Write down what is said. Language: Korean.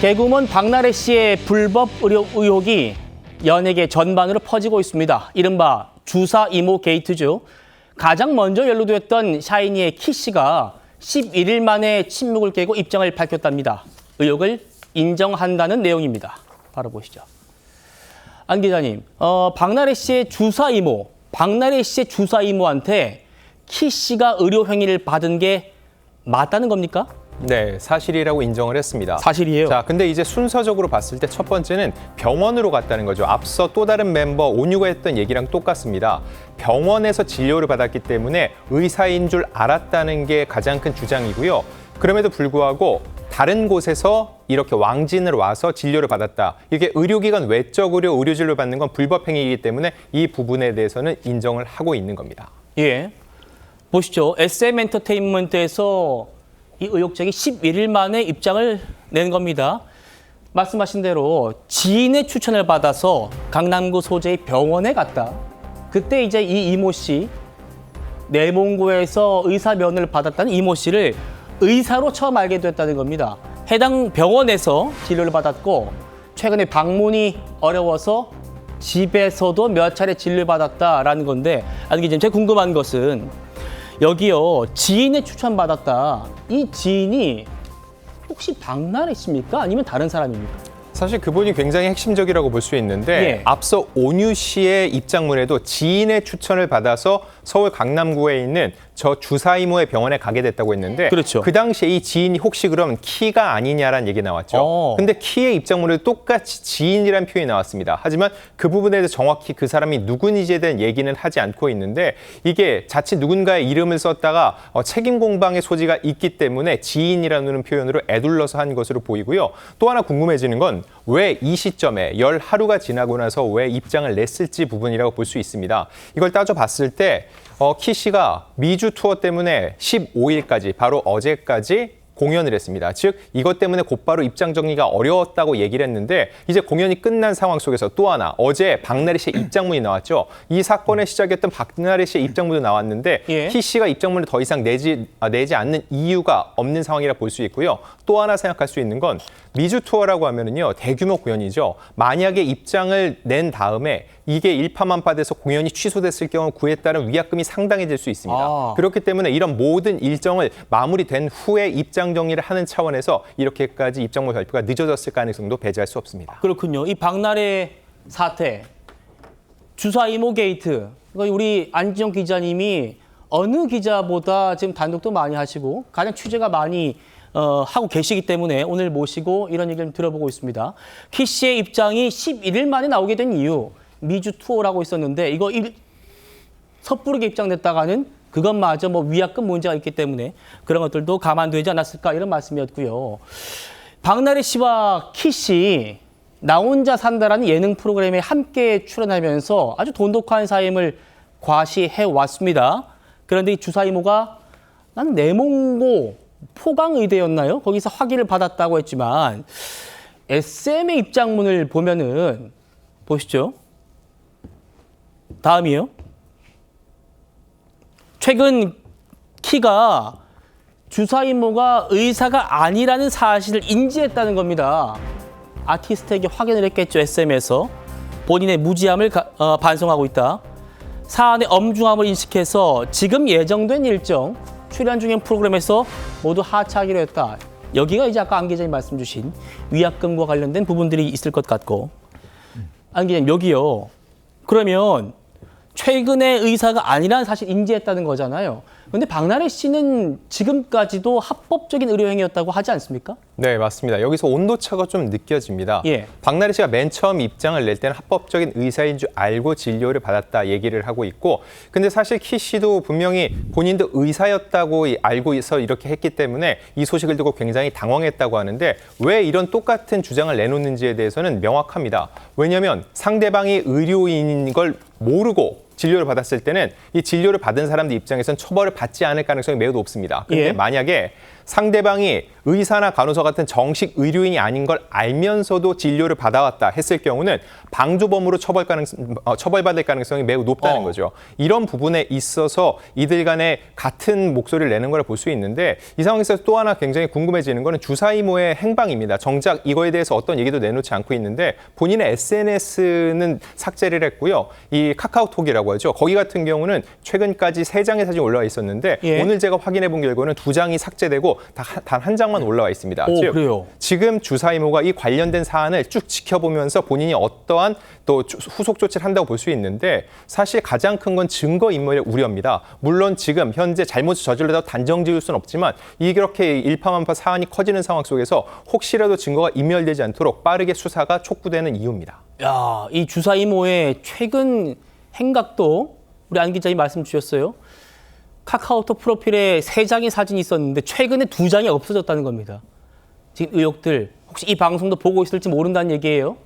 개그우먼 박나래 씨의 불법 의료 의혹이 연예계 전반으로 퍼지고 있습니다. 이른바 주사 이모 게이트죠. 가장 먼저 연루됐던 샤이니의 키 씨가 11일 만에 침묵을 깨고 입장을 밝혔답니다. 의혹을 인정한다는 내용입니다. 바로 보시죠. 안 기자님, 박나래 씨의 주사 이모한테 키 씨가 의료 행위를 받은 게 맞다는 겁니까? 네, 사실이라고 인정을 했습니다. 사실이에요. 자, 근데 이제 순서적으로 봤을 때 첫 번째는 병원으로 갔다는 거죠. 앞서 또 다른 멤버 온유가 했던 얘기랑 똑같습니다. 병원에서 진료를 받았기 때문에 의사인 줄 알았다는 게 가장 큰 주장이고요. 그럼에도 불구하고 다른 곳에서 이렇게 왕진을 와서 진료를 받았다. 이게 의료기관 외적 의료 진료를 받는 건 불법 행위이기 때문에 이 부분에 대해서는 인정을 하고 있는 겁니다. 예, 보시죠. SM엔터테인먼트에서 이 의혹자가 11일 만에 입장을 낸 겁니다. 말씀하신 대로 지인의 추천을 받아서 강남구 소재의 병원에 갔다. 그때 이제 이 이모 씨, 내몽고에서 의사 면허를 받았다는 이모 씨를 의사로 처음 알게 됐다는 겁니다. 해당 병원에서 진료를 받았고 최근에 방문이 어려워서 집에서도 몇 차례 진료를 받았다라는 건데, 아니 제가 궁금한 것은 여기요, 지인의 추천받았다. 이 지인이 혹시 박나래 씨입니까? 아니면 다른 사람입니까? 사실 그분이 굉장히 핵심적이라고 볼 수 있는데 예. 앞서 온유 씨의 입장문에도 지인의 추천을 받아서 서울 강남구에 있는 저 주사 이모의 병원에 가게 됐다고 했는데 그렇죠. 그 당시에 이 지인이 혹시 그럼 키가 아니냐라는 얘기 나왔죠. 근데 키의 입장문에도 똑같이 지인이라는 표현이 나왔습니다. 하지만 그 부분에 대해서 정확히 그 사람이 누군지에 대한 얘기는 하지 않고 있는데 이게 자칫 누군가의 이름을 썼다가 책임 공방의 소지가 있기 때문에 지인이라는 표현으로 에둘러서 한 것으로 보이고요. 또 하나 궁금해지는 건 왜 이 시점에 열 하루가 지나고 나서 왜 입장을 냈을지 부분이라고 볼 수 있습니다. 이걸 따져봤을 때 키 씨가 미주 투어 때문에 15일까지 바로 어제까지 공연을 했습니다. 즉 이것 때문에 곧바로 입장 정리가 어려웠다고 얘기를 했는데 이제 공연이 끝난 상황 속에서 또 하나 어제 박나래 씨의 입장문이 나왔죠. 이 사건의 시작이었던 박나래 씨의 입장문도 나왔는데 예. 키 씨가 입장문을 더 이상 내지 않는 이유가 없는 상황이라 볼 수 있고요. 또 하나 생각할 수 있는 건 미주 투어라고 하면은요 대규모 공연이죠. 만약에 입장을 낸 다음에 이게 일파만파돼서 공연이 취소됐을 경우 그에 따른 위약금이 상당해질 수 있습니다. 그렇기 때문에 이런 모든 일정을 마무리된 후에 입장 정리를 하는 차원에서 이렇게까지 입장문 발표가 늦어졌을 가능성도 배제할 수 없습니다. 그렇군요. 이 박나래 사태, 주사 이모 게이트, 우리 안진영 기자님이 어느 기자보다 지금 단독도 많이 하시고 가장 취재가 많이 하고 계시기 때문에 오늘 모시고 이런 얘기를 들어보고 있습니다. 키 씨의 입장이 11일 만에 나오게 된 이유, 미주 투어라고 있었는데 이거 섣부르게 입장됐다가는 그것마저 위약금 문제가 있기 때문에 그런 것들도 감안되지 않았을까 이런 말씀이었고요. 박나래 씨와 키 씨 나 혼자 산다라는 예능 프로그램에 함께 출연하면서 아주 돈독한 사임을 과시해 왔습니다. 그런데 이 주사 이모가 나는 내몽고 포강의대였나요? 거기서 학위를 받았다고 했지만 SM의 입장문을 보면은 보시죠. 다음이요. 최근 키가 주사 이모가 의사가 아니라는 사실을 인지했다는 겁니다. 아티스트에게 확인을 했겠죠. SM에서 본인의 무지함을 반성하고 있다. 사안의 엄중함을 인식해서 지금 예정된 일정 출연 중인 프로그램에서 모두 하차하기로 했다. 여기가 이제 아까 안 기자님 말씀 주신 위약금과 관련된 부분들이 있을 것 같고, 안 기자님 여기요. 그러면 최근에 의사가 아니라는 사실 인지했다는 거잖아요. 그런데 박나래 씨는 지금까지도 합법적인 의료행위였다고 하지 않습니까? 네, 맞습니다. 여기서 온도차가 좀 느껴집니다. 예. 박나래 씨가 맨 처음 입장을 낼 때는 합법적인 의사인 줄 알고 진료를 받았다 얘기를 하고 있고, 근데 사실 키 씨도 분명히 본인도 의사였다고 알고서 이렇게 했기 때문에 이 소식을 듣고 굉장히 당황했다고 하는데 왜 이런 똑같은 주장을 내놓는지에 대해서는 명확합니다. 왜냐하면 상대방이 의료인인 걸 모르고 진료를 받았을 때는 이 진료를 받은 사람들 입장에서는 처벌을 받지 않을 가능성이 매우 높습니다. 그런데 예. 만약에 상대방이 의사나 간호사 같은 정식 의료인이 아닌 걸 알면서도 진료를 받아왔다 했을 경우는 방조범으로 처벌받을 가능성이 매우 높다는 거죠. 이런 부분에 있어서 이들 간에 같은 목소리를 내는 걸 볼 수 있는데 이 상황에서 또 하나 굉장히 궁금해지는 거는 주사이모의 행방입니다. 정작 이거에 대해서 어떤 얘기도 내놓지 않고 있는데 본인의 SNS는 삭제를 했고요. 이 카카오톡이라고 하죠. 거기 같은 경우는 최근까지 3장의 사진이 올라와 있었는데 예. 오늘 제가 확인해 본 결과는 2장이 삭제되고 단 한 장만 올라와 있습니다. 즉, 그래요? 지금 주사이모가 이 관련된 사안을 쭉 지켜보면서 본인이 어떠한 또 후속 조치를 한다고 볼 수 있는데 사실 가장 큰 건 증거인멸의 우려입니다. 물론 지금 현재 잘못을 저질러다 단정 지을 수는 없지만 이렇게 일파만파 사안이 커지는 상황 속에서 혹시라도 증거가 인멸되지 않도록 빠르게 수사가 촉구되는 이유입니다. 야, 이 주사 이모의 최근 행각도 우리 안 기자님 말씀 주셨어요. 카카오톡 프로필에 3장의 사진이 있었는데 최근에 2장이 없어졌다는 겁니다. 지금 의혹들 혹시 이 방송도 보고 있을지 모른다는 얘기예요.